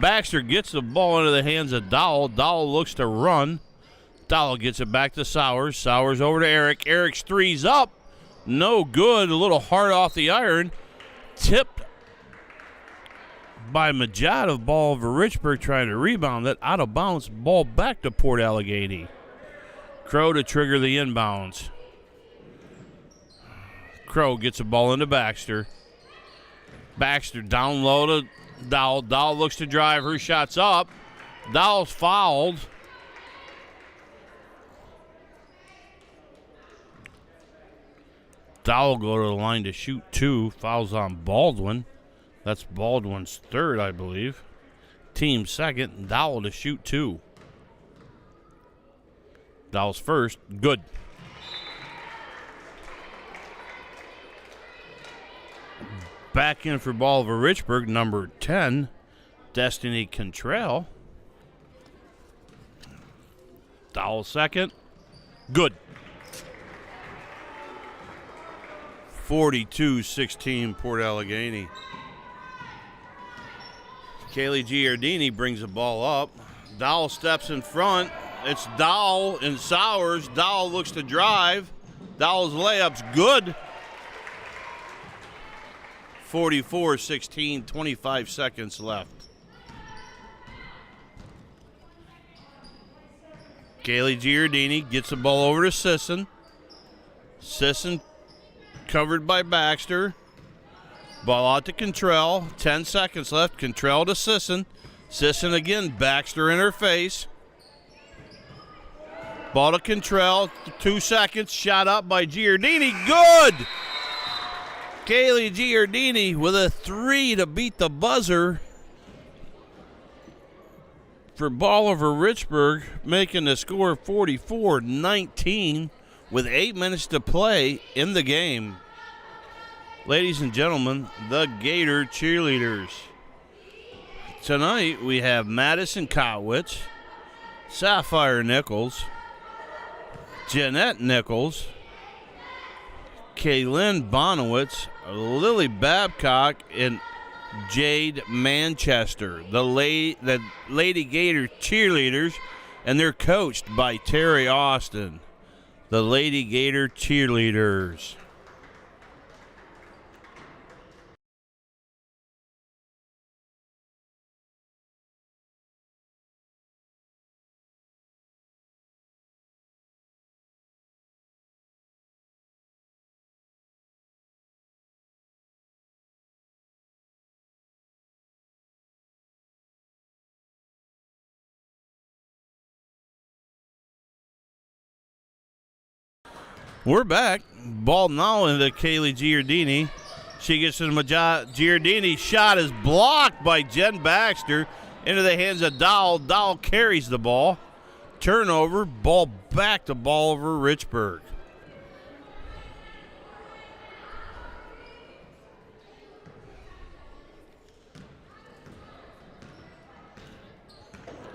Baxter gets the ball into the hands of Dowell. Dowell looks to run. Dowell gets it back to Sowers. Sowers over to Eric. Eric's three's up. No good. A little hard off the iron. Tipped by Majada. Ball over Richburg trying to rebound that. Out of bounds. Ball back to Port Allegheny. Crow to trigger the inbounds. Crow gets the ball into Baxter. Baxter down low to Dowell. Dowell looks to drive. Her shot's up. Dowell's fouled. Dowell go to the line to shoot 2. Fouls on Baldwin. That's Baldwin's 3rd, I believe. Team 2nd. Dowell to shoot 2. Dowell's 1st. Good. Back in for Bolivar Richburg, number 10, Destiny Cantrell. Dowell 2nd. Good. 42-16 Port Allegheny. Kaylee Giardini brings the ball up. Dowell steps in front. It's Dowell and Sowers. Dowell looks to drive. Dowell's layup's good. 44-16, 25 seconds left. Kaylee Giardini gets the ball over to Sisson. Sisson covered by Baxter. Ball out to Cantrell. 10 seconds left. Cantrell to Sisson. Sisson again. Baxter in her face. Ball to Cantrell. 2 seconds. Shot up by Giardini. Good! Kaylee Giardini with a 3 to beat the buzzer for Bolivar Richburg, making the score 44-19 with 8 minutes to play in the game. Ladies and gentlemen, the Gator cheerleaders. Tonight we have Madison Kotwitz, Sapphire Nichols, Jeanette Nichols, Kaylin Bonowitz, Lily Babcock, and Jade Manchester, the Lady Gator cheerleaders, and they're coached by Terry Austin. The Lady Gator cheerleaders. We're back. Ball now into Kaylee Giardini. She gets to Giardini. Shot is blocked by Jen Baxter into the hands of Dowell. Dowell carries the ball. Turnover. Ball back to Bolivar Richburg.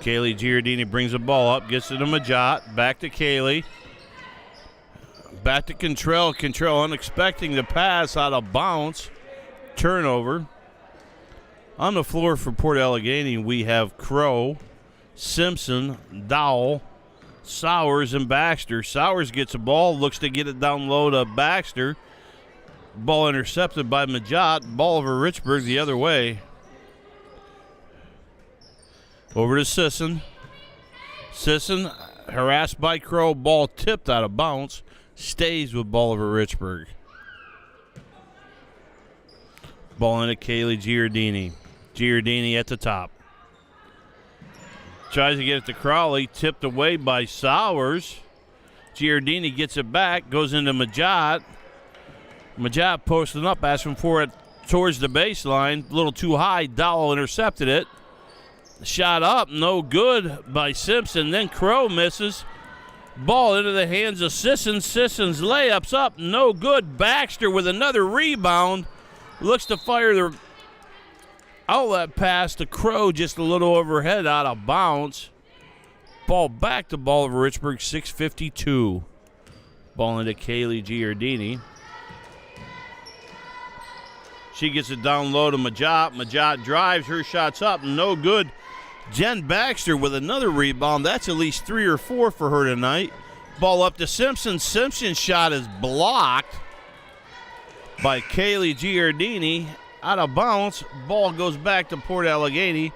Kaylee Giardini brings the ball up. Gets it to Majot. Back to Kaylee. Back to Contrell. Contrell unexpecting the pass out of bounds. Turnover. On the floor for Port Allegheny, we have Crow, Simpson, Dowell, Sowers, and Baxter. Sowers gets a ball, looks to get it down low to Baxter. Ball intercepted by Majot. Ball over Richburg the other way. Over to Sisson. Sisson harassed by Crow. Ball tipped out of bounds. Stays with Bolivar Richburg. Ball into Kaylee Giardini. Giardini at the top. Tries to get it to Crowley. Tipped away by Sowers. Giardini gets it back. Goes into Majot. Majot posting up, asking for it towards the baseline. A little too high. Dowell intercepted it. Shot up. No good by Simpson. Then Crow misses. Ball into the hands of Sisson. Sisson's layups up. No good. Baxter with another rebound. Looks to fire the outlet pass to Crow just a little overhead out of bounds. Ball back to Bolivar Richburg. 6:52. Ball into Kaylee Giardini. She gets it down low to Majot. Majot drives. Her shot's up. No good. Jen Baxter with another rebound. That's at least 3 or 4 for her tonight. Ball up to Simpson. Simpson's shot is blocked by Kaylee Giardini. Out of bounds. Ball goes back to Port Allegheny.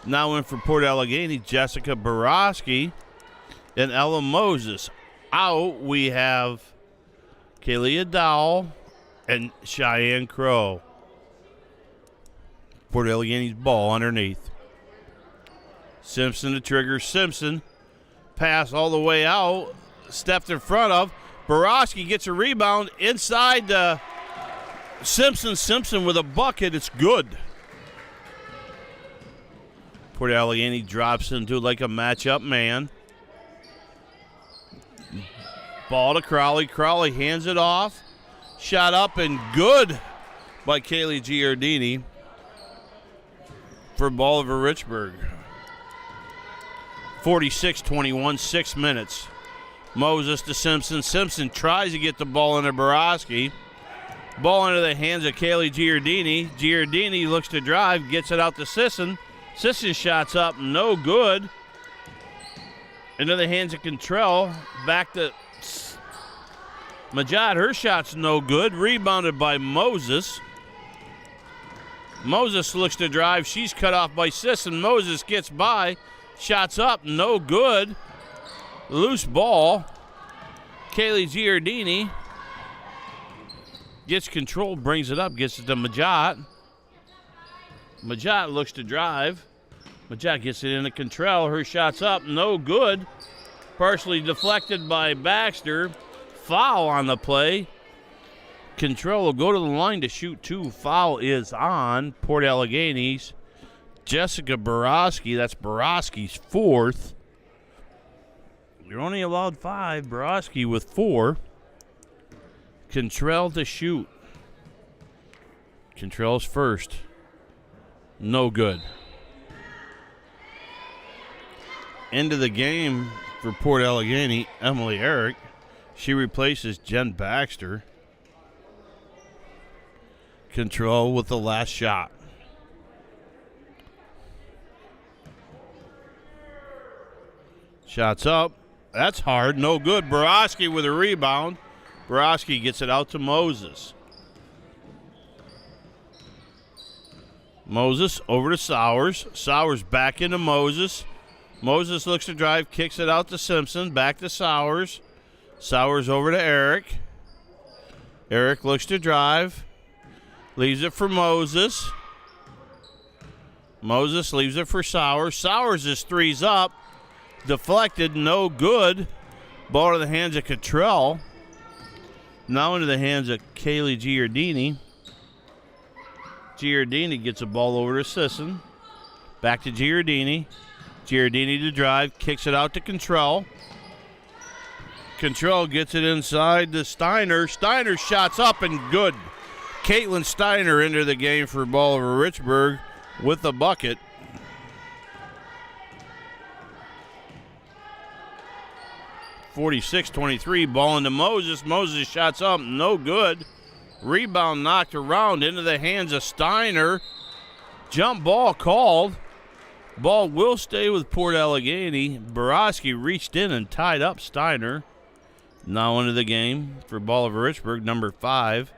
Now in for Port Allegheny, Jessica Borowski and Ella Moses. Out, we have Kalia Dowell and Cheyenne Crow. Port Allegheny's ball underneath. Simpson to trigger. Simpson pass all the way out. Stepped in front of. Borowski gets a rebound inside Simpson. Simpson with a bucket. It's good. Port Allegheny drops into like a matchup man. Ball to Crowley. Crowley hands it off. Shot up and good by Kaylee Giardini for Bolivar Richburg. 46-21, 6 minutes. Moses to Simpson. Simpson tries to get the ball into Borowski. Ball into the hands of Kaylee Giardini. Giardini looks to drive, gets it out to Sisson. Sisson shots up, no good. Into the hands of Contrell. Back to Majot. Her shot's no good. Rebounded by Moses. Moses looks to drive. She's cut off by Sisson. Moses gets by. Shots up, no good. Loose ball. Kaylee Giardini gets control, brings it up, gets it to Majot. Majot looks to drive. Majot gets it into Contrell. Her shot's up, no good. Partially deflected by Baxter. Foul on the play. Contrell will go to the line to shoot 2. Foul is on Port Allegheny's Jessica Borowski. That's Borowski's 4th. You're only allowed 5. Borowski with 4. Contrell to shoot. Contrell's first. No good. End of the game for Port Allegheny, Emily Eric. She replaces Jen Baxter. Control with the last shot. Shots up. That's hard. No good. Borowski with a rebound. Borowski gets it out to Moses. Moses over to Sowers. Sowers back into Moses. Moses looks to drive, kicks it out to Simpson. Back to Sowers. Sowers over to Eric. Eric looks to drive. Leaves it for Moses. Moses leaves it for Sowers. Sowers is threes up. Deflected, no good. Ball to the hands of Cottrell. Now into the hands of Kaylee Giardini. Giardini gets the ball over to Sisson. Back to Giardini. Giardini to drive, kicks it out to Contrell. Contrell gets it inside to Steiner. Steiner shots up and good. Caitlin Steiner into the game for Bolivar Richburg with the bucket. (46-23), ball into Moses. Moses shots up, no good. Rebound knocked around into the hands of Steiner. Jump ball called. Ball will stay with Port Allegheny. Borowski reached in and tied up Steiner. Now into the game for Bolivar Richburg, number 5,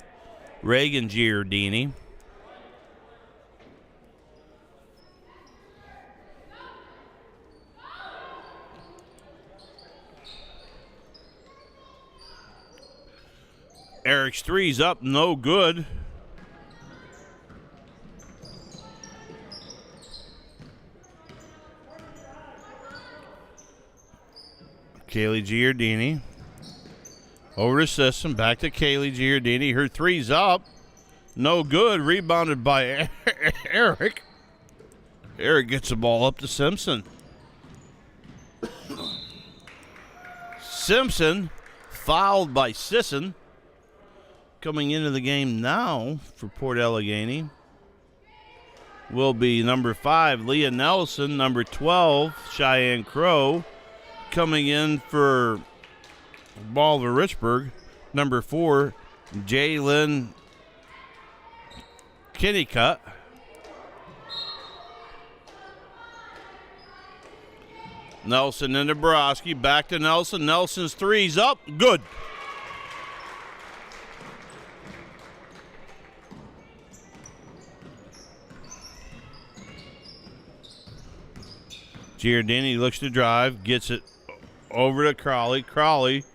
Reagan Giardini. Eric's three's up, no good. Kaylee Giardini. Over to Sisson, back to Kaylee Giardini. Her three's up, no good. Rebounded by Eric. Eric gets the ball up to Simpson. Simpson fouled by Sisson. Coming into the game now for Port Allegheny will be number 5, Leah Nelson. Number 12, Cheyenne Crow. Coming in for Bolivar Richburg, number 4, Jalen Kennicott. Nelson into Borowski. Back to Nelson. Nelson's three's up. Good. Giardini looks to drive, gets it over to Crawley. Crawley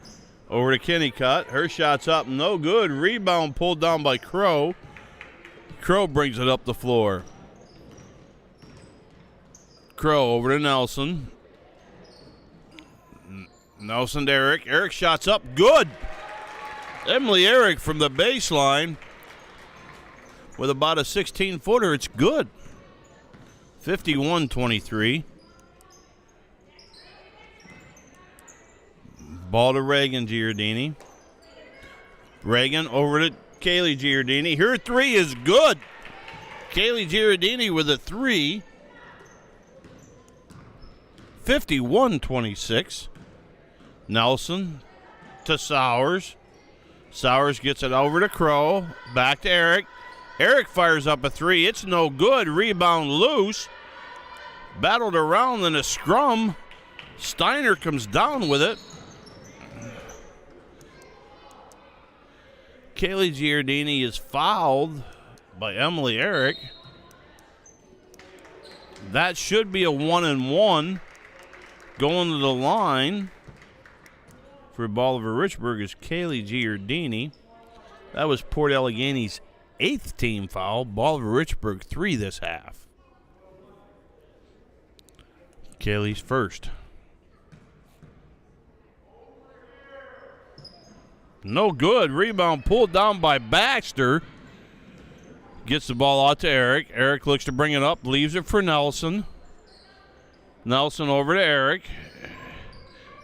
over to Kennicott. Her shot's up, no good. Rebound pulled down by Crow. Crow brings it up the floor. Crow over to Nelson. Nelson to Eric. Eric shot's up, good. Emily Eric from the baseline with about a 16-footer. It's good. 51-23. Ball to Reagan Giardini. Reagan over to Kaylee Giardini. Her three is good. Kaylee Giardini with a three. 51-26. Nelson to Sowers. Sowers gets it over to Crow. Back to Eric. Eric fires up a three. It's no good. Rebound loose. Battled around in a scrum. Steiner comes down with it. Kaylee Giardini is fouled by Emily Eric. That should be a 1-and-1. Going to the line for Bolivar Richburg is Kaylee Giardini. That was Port Allegheny's 8th team foul. Bolivar Richburg 3 this half. Kaylee's first. No good. Rebound pulled down by Baxter. Gets the ball out to Eric. Eric looks to bring it up. Leaves it for Nelson. Nelson over to Eric.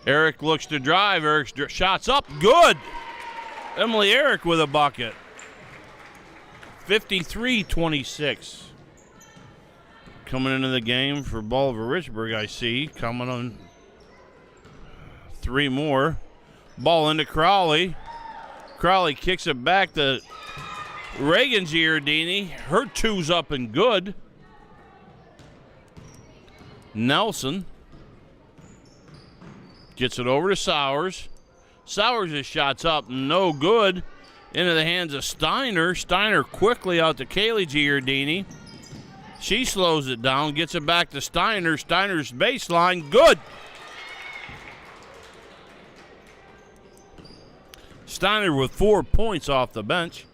Eric looks to drive. Eric's shot's up. Good. Emily Eric with a bucket. 53-26. Coming into the game for Bolivar Richburg, I see. Coming on 3 more. Ball into Crowley. Crowley kicks it back to Reagan Giardini, her two's up and good. Nelson gets it over to Sowers. Sowers' shot's up, no good. Into the hands of Steiner. Steiner quickly out to Kaylee Giardini. She slows it down, gets it back to Steiner. Steiner's baseline, good. Steiner with 4 points off the bench.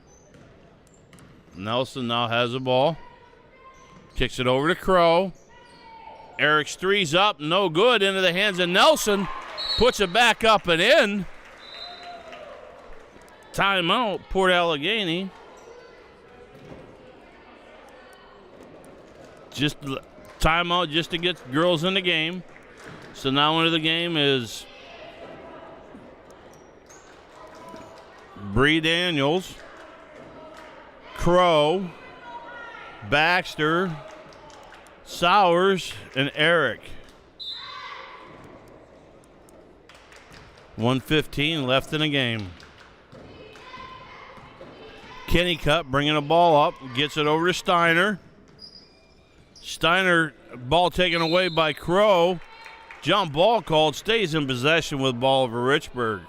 Nelson now has the ball. Kicks it over to Crow. Eric's three's up, no good. Into the hands of Nelson. Puts it back up and in. Timeout, Port Allegany. Just timeout just to get girls in the game. So now into the game is Bree Daniels, Crow, Baxter, Sowers, and Eric. 1:15 left in the game. Kennicott bringing the ball up, gets it over to Steiner. Steiner, ball taken away by Crow. Jump ball called, stays in possession with Bolivar Richburg.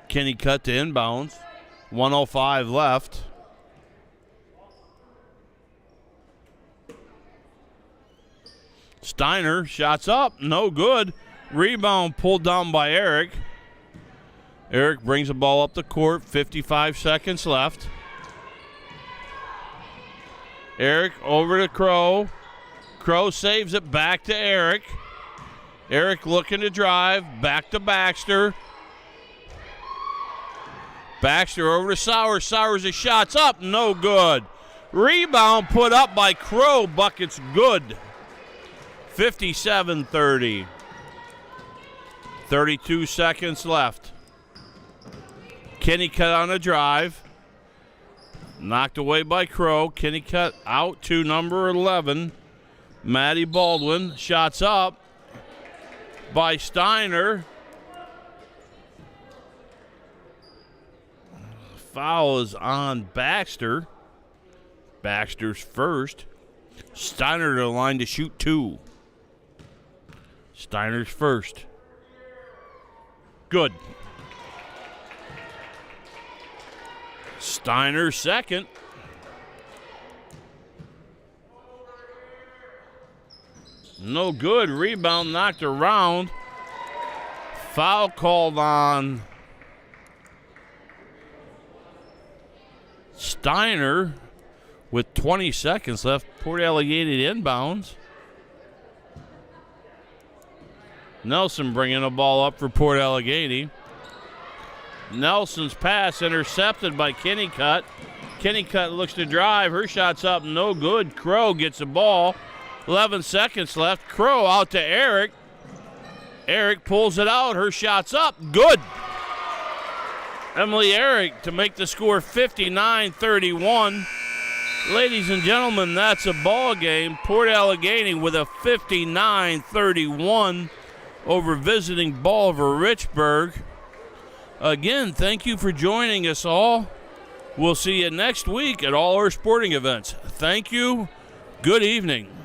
Kennicott to inbounds. 1:05 left. Steiner, shots up, no good. Rebound pulled down by Eric. Eric brings the ball up the court, 55 seconds left. Eric over to Crow. Crow saves it back to Eric. Eric looking to drive, back to Baxter. Baxter over to Sowers. Sowers' shot's up, no good. Rebound put up by Crow, bucket's good. 57-30. 32 seconds left. Kennicott on a drive. Knocked away by Crow. Kennicott out to number 11. Maddie Baldwin. Shots up by Steiner. Foul is on Baxter. Baxter's first. Steiner to the line to shoot two. Steiner's first. Good. Steiner second. No good. Rebound knocked around. Foul called on Steiner with 20 seconds left. Port Allegany inbounds. Nelson bringing the ball up for Port Allegany. Nelson's pass intercepted by Kennicott. Kennicott looks to drive. Her shot's up, no good. Crow gets the ball. 11 seconds left. Crow out to Eric. Eric pulls it out. Her shot's up, good. Emily Eric to make the score 59-31. Ladies and gentlemen, that's a ball game. Port Allegany with a 59-31 over visiting Bolivar Richburg. Again, thank you for joining us all. We'll see you next week at all our sporting events. Thank you. Good evening.